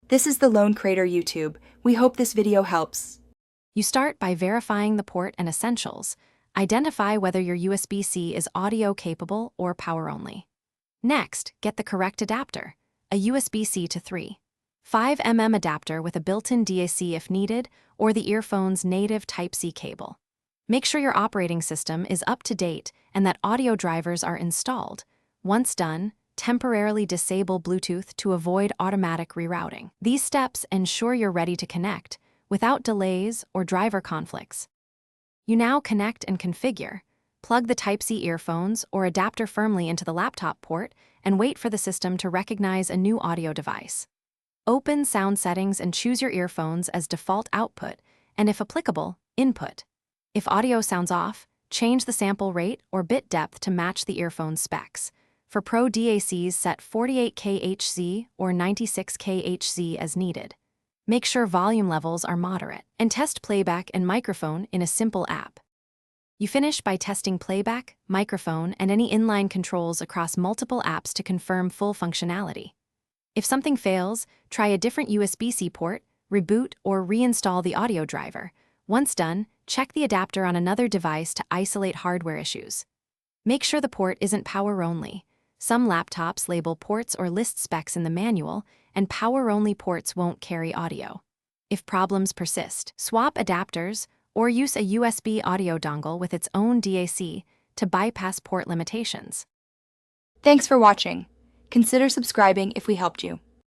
This is the Lone Crater YouTube. We hope this video helps. You start by verifying the port and essentials. Identify whether your USB-C is audio capable or power only. Next, get the correct adapter, a USB-C to 3.5mm adapter with a built-in DAC if needed, or the Earphones' native Type-C cable. Make sure your operating system is up to date and that audio drivers are installed. Once done, temporarily disable Bluetooth to avoid automatic rerouting. These steps ensure you're ready to connect without delays or driver conflicts. You now connect and configure. Plug the Type-C earphones or adapter firmly into the laptop port and wait for the system to recognize a new audio device. Open sound settings and choose your earphones as default output and, if applicable, input. If audio sounds off, change the sample rate or bit depth to match the earphone specs. For Pro DACs, set 48K Hz or 96K Hz as needed. Make sure volume levels are moderate, and test playback and microphone in a simple app. You finish by testing playback, microphone, and any inline controls across multiple apps to confirm full functionality. If something fails, try a different USB-C port, reboot, or reinstall the audio driver. Once done, check the adapter on another device to isolate hardware issues. Make sure the port isn't power only. Some laptops label ports or list specs in the manual, and power-only ports won't carry audio. If problems persist, swap adapters or use a USB audio dongle with its own DAC to bypass port limitations. Thanks for watching. Consider subscribing if we helped you.